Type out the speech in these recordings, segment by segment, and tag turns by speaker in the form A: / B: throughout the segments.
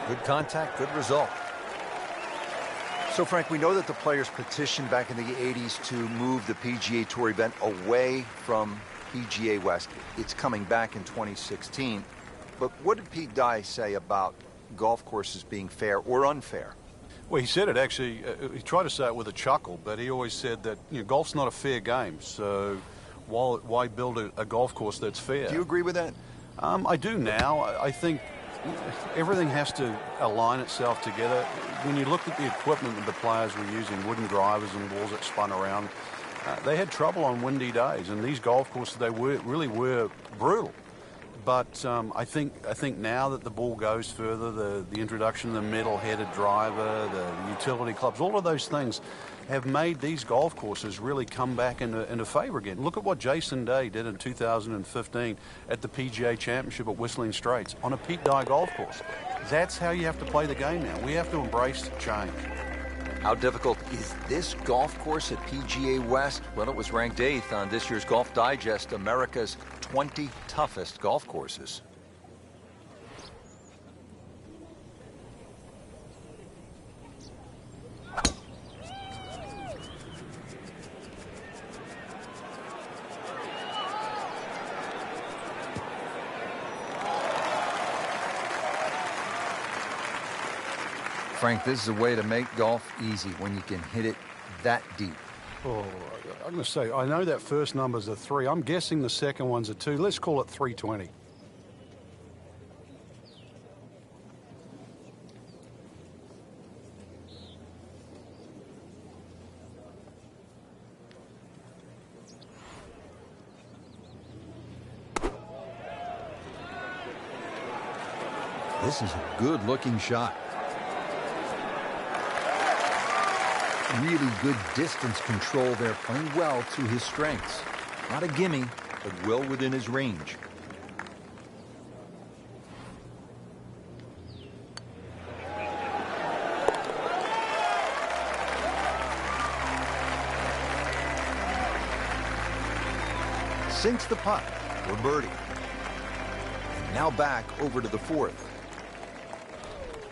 A: Good contact, good result.
B: So, Frank, we know that the players petitioned back in the 80s to move the PGA Tour event away from PGA West. It's coming back in 2016. But what did Pete Dye say about golf courses being fair or unfair?
C: Well, he said it actually, he tried to say it with a chuckle, but he always said that golf's not a fair game, so why build a golf course that's fair?
B: Do you agree with that?
C: I do now. I think everything has to align itself together. When you looked at the equipment that the players were using, wooden drivers and balls that spun around, they had trouble on windy days, and these golf courses, they really were brutal. But I think now that the ball goes further, the introduction of the metal-headed driver, the utility clubs, all of those things have made these golf courses really come back into favor again. Look at what Jason Day did in 2015 at the PGA Championship at Whistling Straits on a Pete Dye golf course. That's how you have to play the game now. We have to embrace change.
A: How difficult is this golf course at PGA West? Well, it was ranked 8th on this year's Golf Digest, America's 20 toughest golf courses. Frank, this is a way to make golf easy when you can hit it that deep.
C: Oh, I'm going to say, I know that first number's a 3. I'm guessing the second one's a 2. Let's call it 320.
A: This is a good-looking shot. Really good distance control there, playing well to his strengths. Not a gimme, but well within his range. Sinks the putt for birdie. And now back over to the 4th.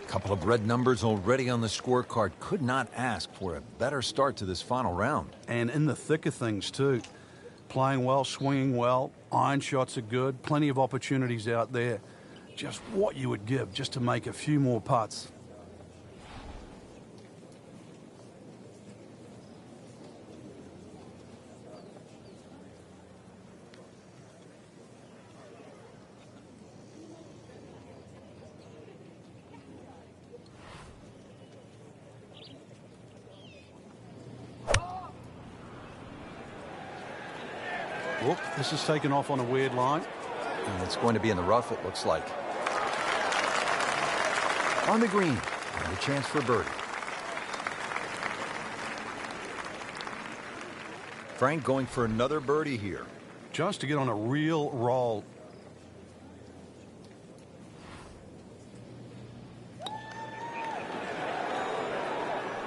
A: Couple of red numbers already on the scorecard. Could not ask for a better start to this final round.
C: And in the thick of things, too. Playing well, swinging well, iron shots are good, plenty of opportunities out there. Just what you would give just to make a few more putts. Whoop, this is taken off on a weird line.
A: And it's going to be in the rough, it looks like. On the green, and a chance for birdie. Frank going for another birdie here.
C: Just to get on a real roll.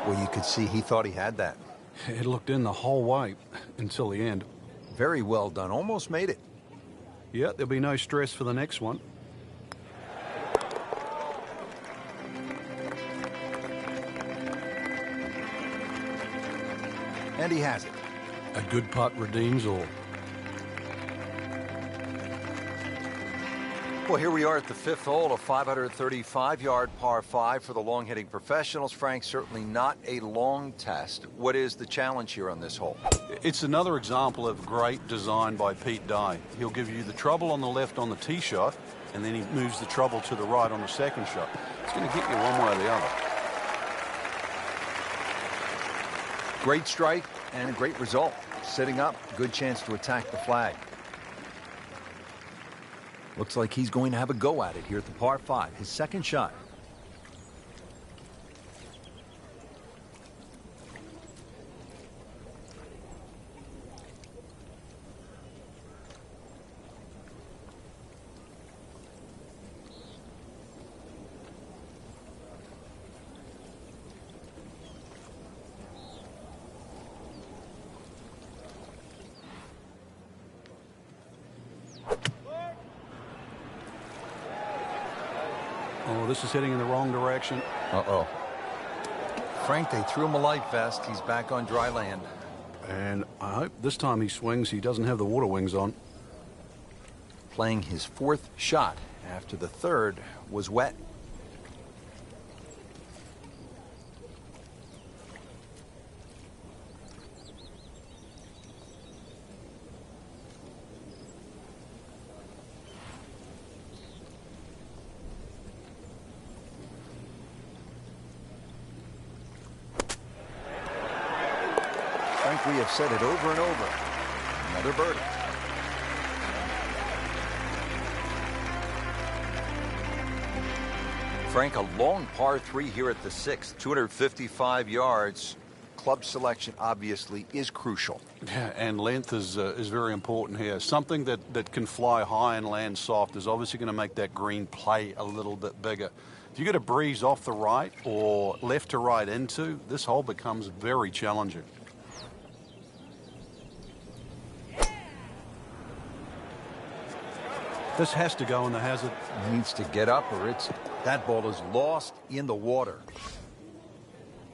B: Well, you could see he thought he had that.
C: It looked in the whole way until the end.
A: Very well done. Almost made it.
C: Yeah, there'll be no stress for the next one.
A: And he has it.
C: A good putt redeems all.
A: Well, here we are at the 5th hole, a 535-yard par 5 for the long-hitting professionals. Frank, certainly not a long test. What is the challenge here on this hole?
C: It's another example of great design by Pete Dye. He'll give you the trouble on the left on the tee shot, and then he moves the trouble to the right on the second shot. It's going to hit you one way or the other.
A: Great strike and a great result. Sitting up, good chance to attack the flag. Looks like he's going to have a go at it here at the par 5, his second shot.
C: Oh, this is heading in the wrong direction.
A: Uh-oh. Frank, they threw him a life vest. He's back on dry land.
C: And I hope this time he swings, he doesn't have the water wings on.
A: Playing his fourth shot after the third was wet.
B: Frank, we have said it over and over. Another birdie.
A: Frank, a long par 3 here at the 6th, 255 yards. Club selection obviously is crucial.
C: Yeah, and length is very important here. Something that can fly high and land soft is obviously going to make that green play a little bit bigger. If you get a breeze off the right or left to right into, this hole becomes very challenging. This has to go in the hazard.
A: He needs to get up or that ball is lost in the water.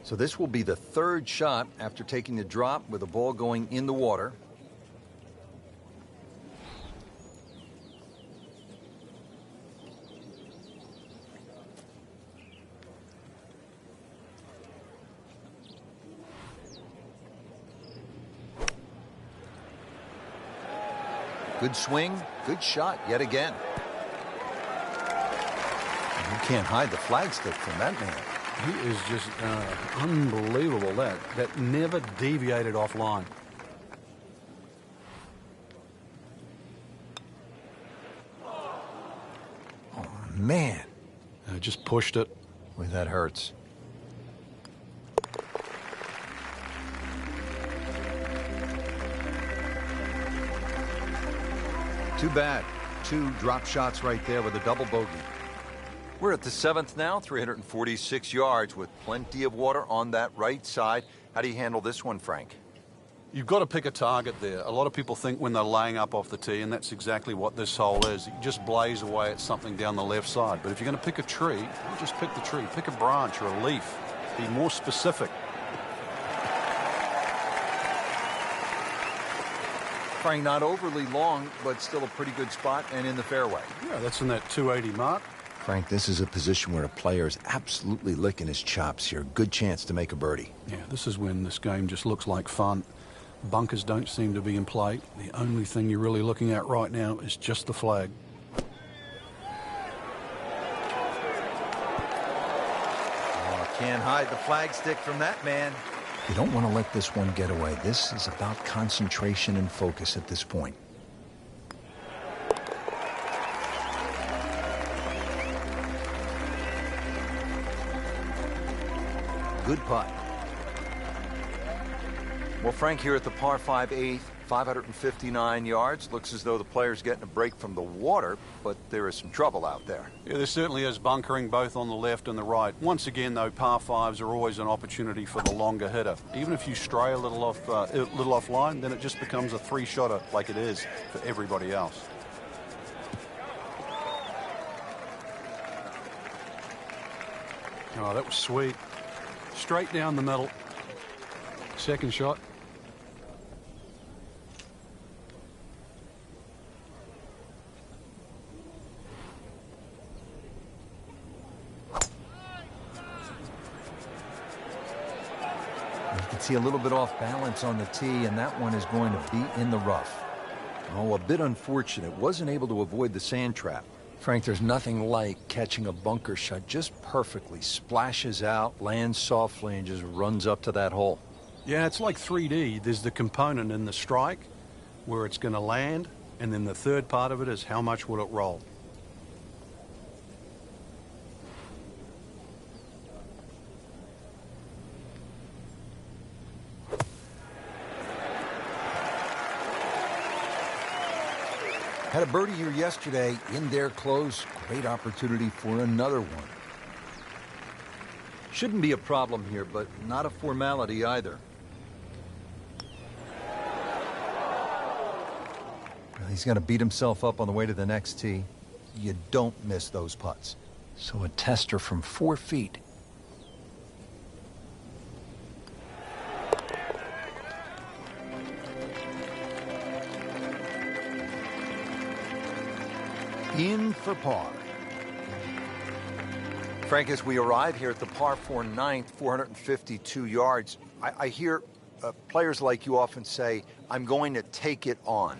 A: So this will be the third shot after taking the drop with the ball going in the water. Good swing, good shot yet again. You can't hide the flagstick from that man.
C: He is just unbelievable. That never deviated offline.
A: Oh, man.
C: Just pushed it.
A: Boy, that hurts.
B: Too bad. 2 drop shots right there with a double bogey.
A: We're at the 7th now, 346 yards with plenty of water on that right side. How do you handle this one, Frank?
C: You've got to pick a target there. A lot of people think when they're laying up off the tee, and that's exactly what this hole is. You just blaze away at something down the left side. But if you're going to pick a tree, don't just pick the tree. Pick a branch or a leaf. Be more specific.
A: Frank, not overly long, but still a pretty good spot and in the fairway.
C: Yeah, that's in that 280 mark.
B: Frank, this is a position where a player is absolutely licking his chops here. Good chance to make a birdie.
C: Yeah, this is when this game just looks like fun. Bunkers don't seem to be in play. The only thing you're really looking at right now is just the flag.
A: Oh, can't hide the flagstick from that man.
B: You don't want to let this one get away. This is about concentration and focus at this point.
A: Good putt. Well, Frank, here at the par 5 8th, 559 yards. Looks as though the player's getting a break from the water, but there is some trouble out there.
C: Yeah, there certainly is bunkering both on the left and the right. Once again, though, par 5s are always an opportunity for the longer hitter. Even if you stray a little offline, then it just becomes a 3-shotter like it is for everybody else. Oh, that was sweet. Straight down the middle. Second shot.
B: You can see a little bit off balance on the tee, and that one is going to be in the rough.
A: Oh, a bit unfortunate. Wasn't able to avoid the sand trap. Frank, there's nothing like catching a bunker shot just perfectly. Splashes out, lands softly, and just runs up to that hole.
C: Yeah, it's like 3D. There's the component in the strike where it's going to land, and then the third part of it is how much will it roll.
B: Had a birdie here yesterday in there close. Great opportunity for another one.
A: Shouldn't be a problem here, but not a formality either.
B: Well, he's going to beat himself up on the way to the next tee. You don't miss those putts.
A: So a tester from 4 feet.
B: In for par. Frank, as we arrive here at the par 4 ninth, 452 yards, I hear players like you often say, I'm going to take it on.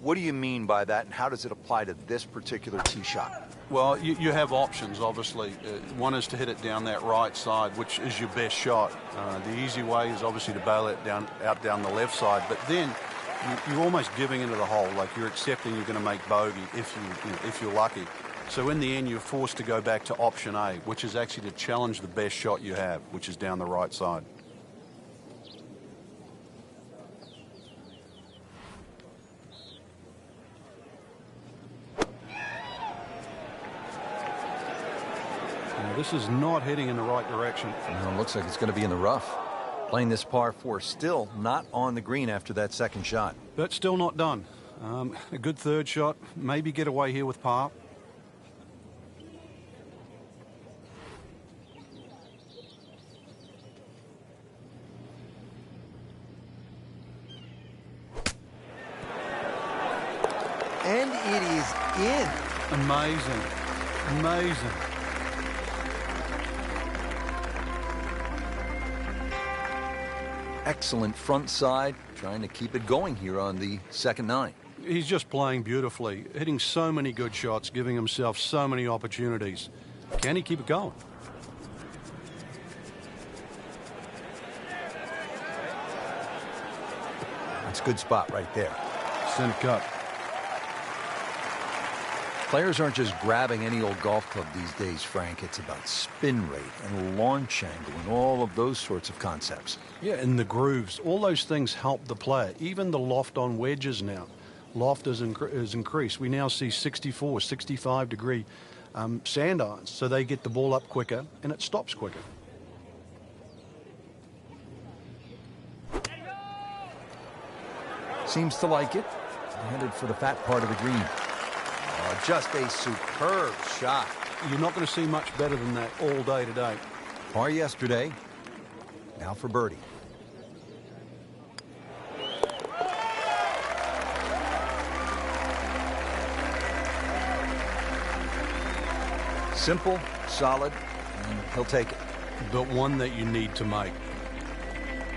B: What do you mean by that, and how does it apply to this particular tee shot?
C: Well, you have options, obviously. One is to hit it down that right side, which is your best shot. The easy way is obviously to bail it out down the left side, but then you're almost giving into the hole, like you're accepting you're going to make bogey if you're lucky. So in the end, you're forced to go back to option A, which is actually to challenge the best shot you have, which is down the right side. This is not heading in the right direction.
A: Well, it looks like it's going to be in the rough. Playing this par 4, still not on the green after that second shot.
C: But still not done. A good third shot. Maybe get away here with par.
B: And it is in.
C: Amazing. Amazing.
A: Excellent front side, trying to keep it going here on the second nine.
C: He's just playing beautifully, hitting so many good shots, giving himself so many opportunities. Can he keep it going?
A: That's a good spot right there.
C: Center cut.
A: Players aren't just grabbing any old golf club these days, Frank. It's about spin rate and launch angle and all of those sorts of concepts.
C: Yeah, and the grooves. All those things help the player. Even the loft on wedges now. Loft is increased. We now see 64, 65 degree sand irons, so they get the ball up quicker and it stops quicker.
A: Seems to like it. Headed for the fat part of the green.
B: Just a superb shot.
C: You're not going to see much better than that all day today.
A: Par yesterday. Now for birdie. Simple, solid, and he'll take it.
C: But one that you need to make.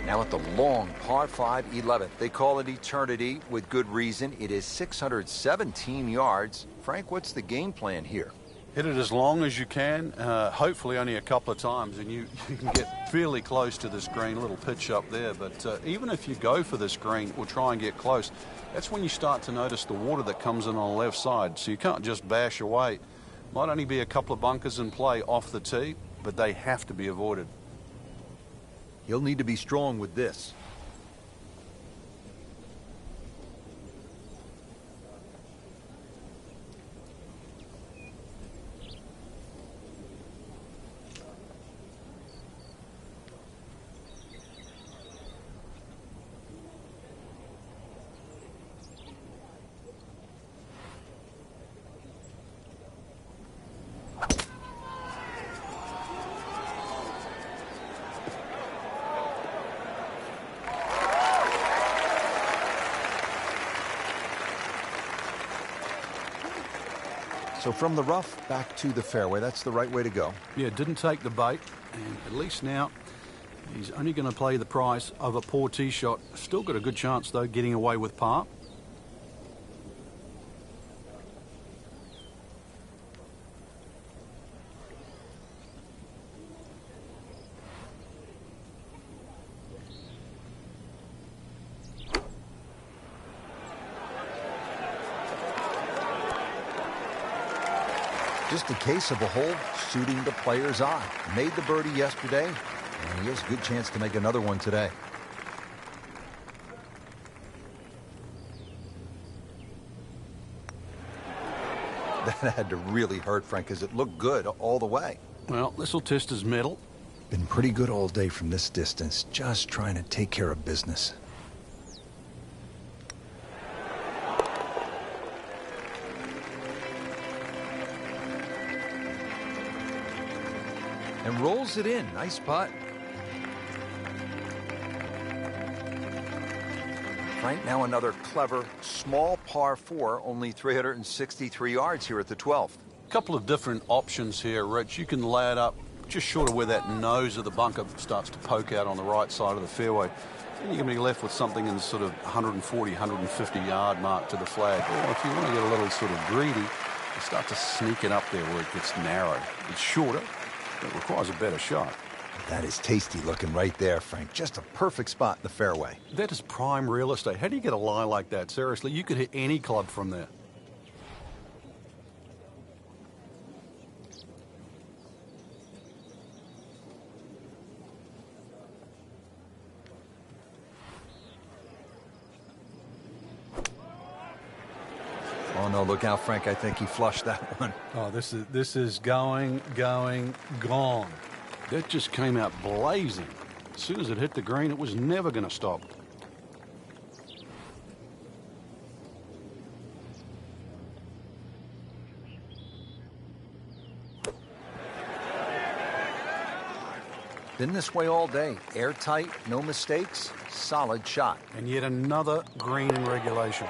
B: Now at the long par 5 11th. They call it eternity with good reason. It is 617 yards. Frank, what's the game plan here?
C: Hit it as long as you can, hopefully only a couple of times, and you can get fairly close to this green. A little pitch up there, but even if you go for this green or try and get close, that's when you start to notice the water that comes in on the left side. So you can't just bash away. Might only be a couple of bunkers in play off the tee, but they have to be avoided.
A: He'll need to be strong with this. So from the rough back to the fairway, that's the right way to go.
C: Yeah, didn't take the bait, and at least now he's only going to play the price of a poor tee shot. Still got a good chance, though, getting away with par.
A: Just a case of a hole suiting the player's eye. Made the birdie yesterday, and he has a good chance to make another one today. That had to really hurt, Frank, because it looked good all the way.
C: Well, this will test his mettle.
A: Been pretty good all day from this distance, just trying to take care of business. and rolls it in. Nice putt.
B: Frank, now another clever, small par 4, only 363 yards here at the 12th.
C: A couple of different options here, Rich. You can lay it up just short of where that nose of the bunker starts to poke out on the right side of the fairway. And you're going to be left with something in the sort of 140, 150 yard mark to the flag. Or if you want to get a little sort of greedy, you start to sneak it up there where it gets narrow. It's shorter, but it requires a better shot.
B: That is tasty looking right there, Frank. Just a perfect spot in the fairway.
C: That is prime real estate. How do you get a lie like that? Seriously, you could hit any club from there.
B: Oh, no, look out, Frank. I think he flushed that one.
C: Oh, this is going, gone. That just came out blazing. As soon as it hit the green, it was never going to stop.
B: Been this way all day. Airtight, no mistakes, solid shot.
C: And yet another green in regulation.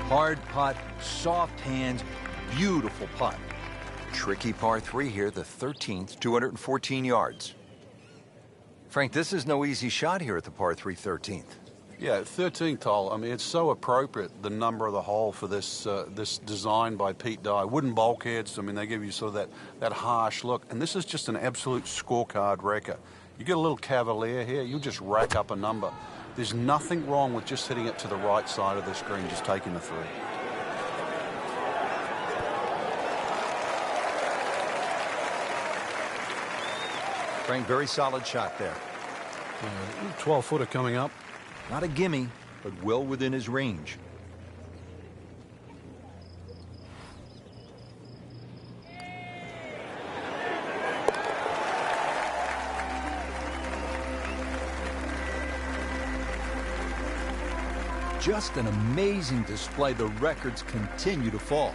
A: Hard putt, soft hands, beautiful putt.
B: Tricky par 3 here, the 13th, 214 yards. Frank, this is no easy shot here at the par 3 13th.
C: Yeah, 13th hole. I mean, it's so appropriate, the number of the hole for this this design by Pete Dye. Wooden bulkheads, I mean, they give you sort of that harsh look. And this is just an absolute scorecard wrecker. You get a little cavalier here, you just rack up a number. There's nothing wrong with just hitting it to the right side of the screen, just taking the 3.
B: Frank, very solid shot there.
C: 12-footer coming up.
A: Not a gimme, but well within his range. Just an amazing display. The records continue to fall.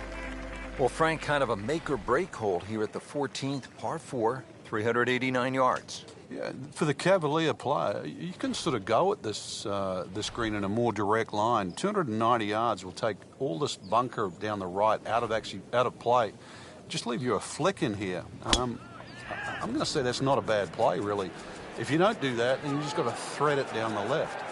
B: Well, Frank, kind of a make-or-break hole here at the 14th, par 4, 389 yards.
C: Yeah, for the Cavalier player, you can sort of go at this this green in a more direct line. 290 yards will take all this bunker down the right out of play. Just leave you a flick in here. I'm going to say that's not a bad play, really. If you don't do that, then you just got to thread it down the left.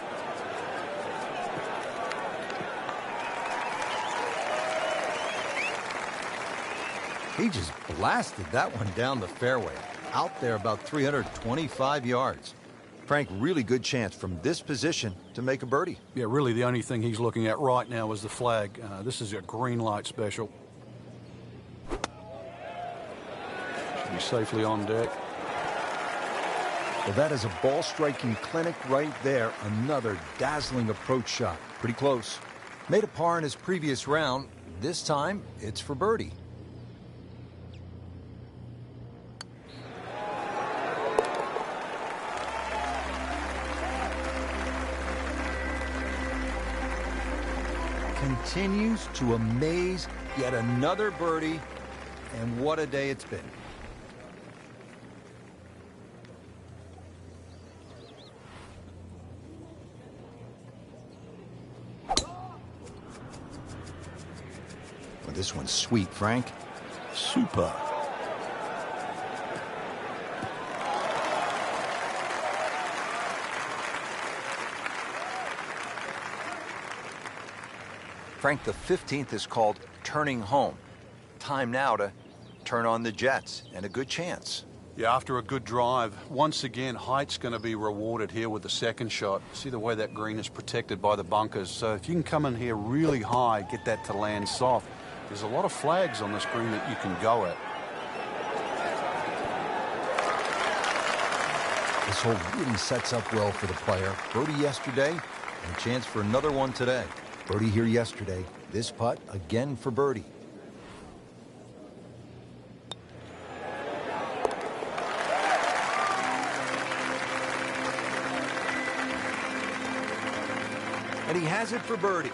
A: He just blasted that one down the fairway, out there about 325 yards.
B: Frank, really good chance from this position to make a birdie.
C: Yeah, really the only thing he's looking at right now is the flag. This is a green light special. Should be safely on deck.
A: Well, that is a ball striking clinic right there. Another dazzling approach shot. Pretty close. Made a par in his previous round. This time, it's for birdie. Continues to amaze. Yet another birdie, and what a day it's been.
B: Well, this one's sweet, Frank.
C: Super.
B: Frank, the 15th is called turning home. Time now to turn on the jets, and a good chance.
C: Yeah, after a good drive, once again, height's going to be rewarded here with the second shot. See the way that green is protected by the bunkers. So if you can come in here really high, get that to land soft, there's a lot of flags on this green that you can go at.
A: This hole really sets up well for the player. Birdie yesterday, and a chance for another one today. Birdie here yesterday. This putt again for birdie. And he has it for birdie.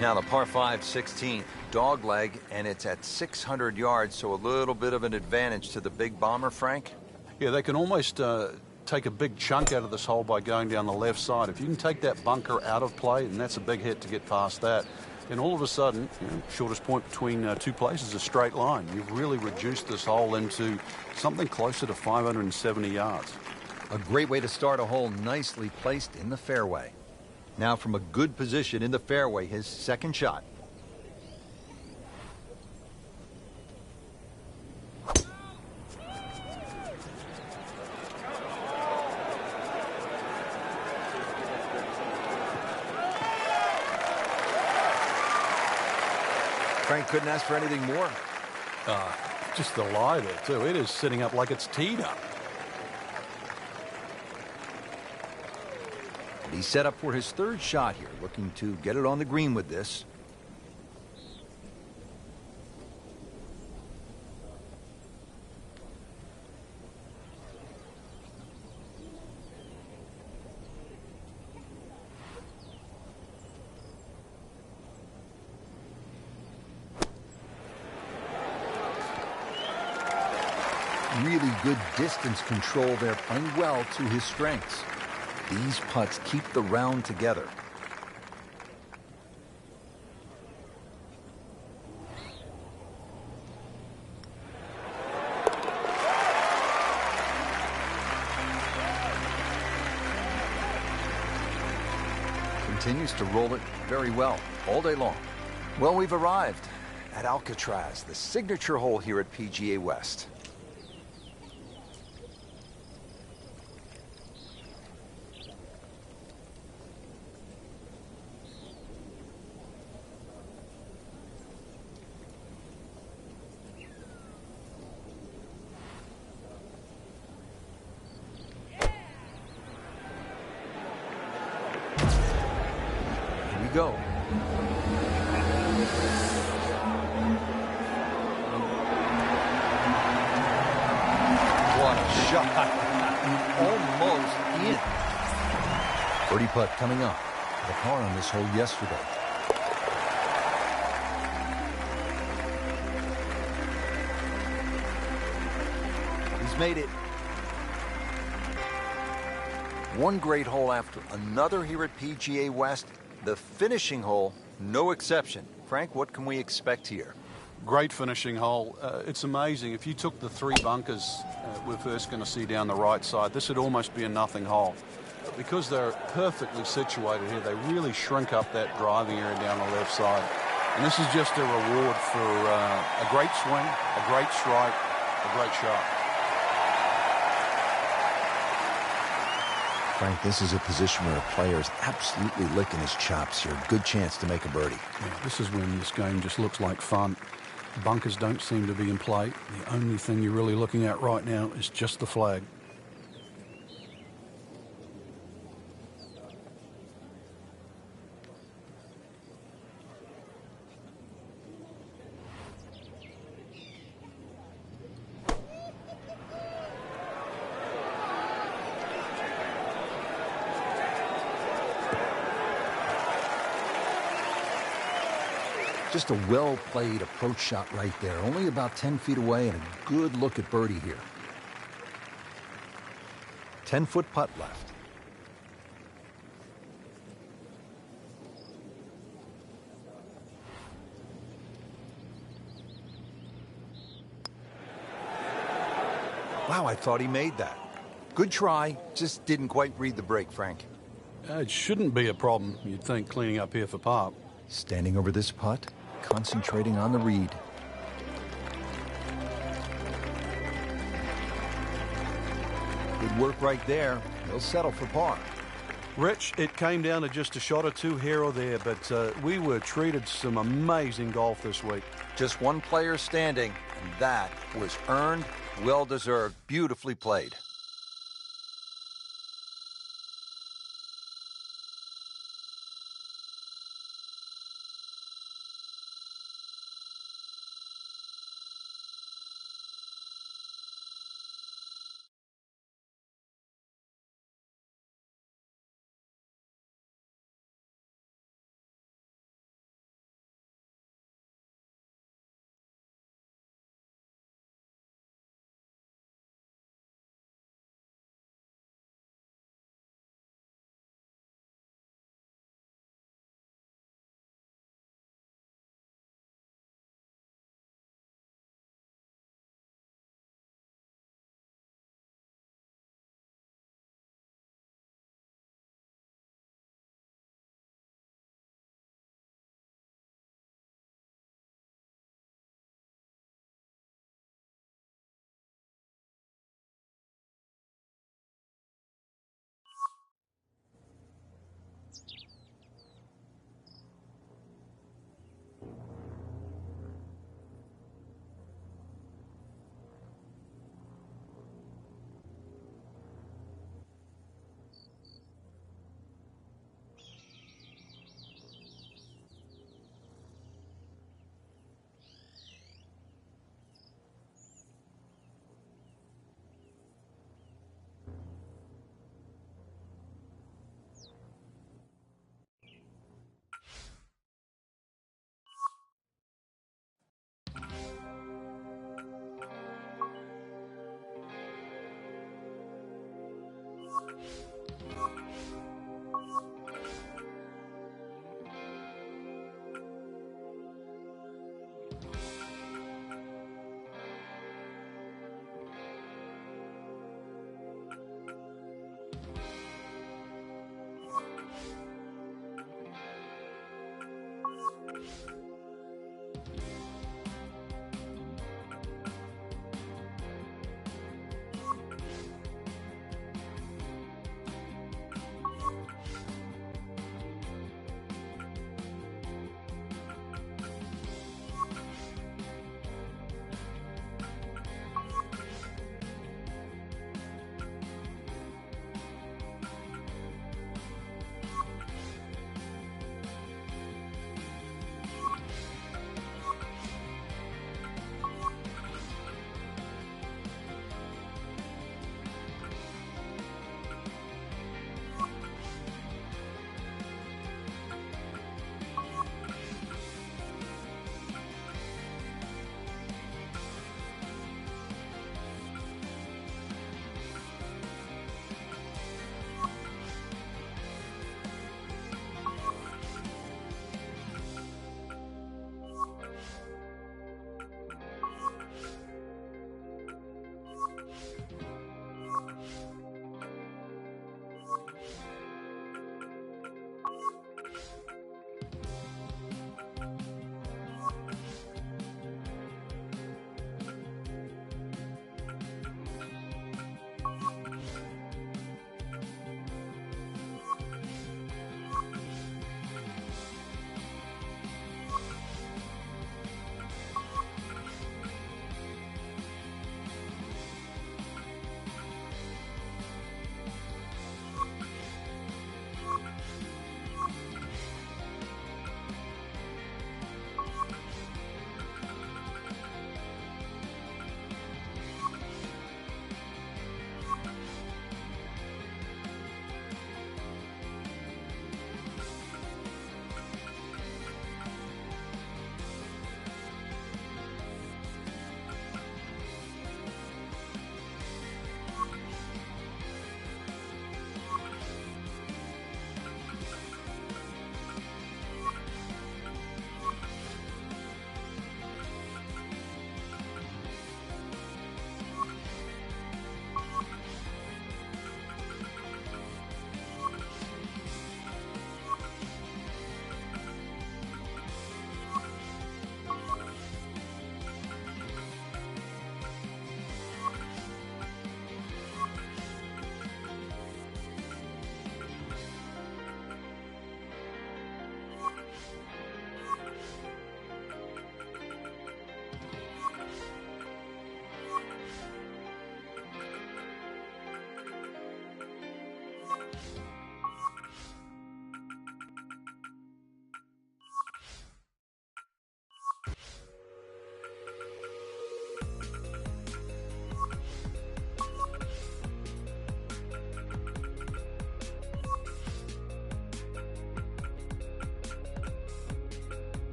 B: Now the par 5 16th, dog leg, and it's at 600 yards, so a little bit of an advantage to the big bomber, Frank.
C: Yeah, they can almost take a big chunk out of this hole by going down the left side. If you can take that bunker out of play, and that's a big hit to get past that, then all of a sudden, shortest point between two places is a straight line. You've really reduced this hole into something closer to 570 yards.
A: A great way to start a hole, nicely placed in the fairway. Now from a good position in the fairway, his second shot.
B: Frank couldn't ask for anything more.
C: Just the lie there, too. It is sitting up like it's teed up.
A: And he's set up for his third shot here, looking to get it on the green with this. Really good distance control there, playing well to his strengths. These putts keep the round together. Continues to roll it very well all day long.
B: Well, we've arrived at Alcatraz, the signature hole here at PGA West.
A: Go. What a shot. Almost in. Birdie putt coming up. The par on this hole yesterday. He's made it.
B: One great hole after another here at PGA West. The finishing hole, no exception. Frank, what can we expect here?
C: Great finishing hole. It's amazing. If you took the three bunkers we're first going to see down the right side, this would almost be a nothing hole. But because they're perfectly situated here, they really shrink up that driving area down the left side. And this is just a reward for a great swing, a great strike, a great shot.
A: Frank, this is a position where a player is absolutely licking his chops here. Good chance to make a birdie.
C: Yeah, this is when this game just looks like fun. Bunkers don't seem to be in play. The only thing you're really looking at right now is just the flag.
A: Just a well-played approach shot right there. Only about 10 feet away and a good look at birdie here. 10-foot putt left. Wow, I thought he made that. Good try, just didn't quite read the break, Frank.
C: It shouldn't be a problem, you'd think, cleaning up here for par.
A: Standing over this putt, concentrating on the read. Good work right there. He'll settle for par.
C: Rich, it came down to just a shot or two here or there, but we were treated some amazing golf this week.
B: Just one player standing, and that was earned, well-deserved, beautifully played.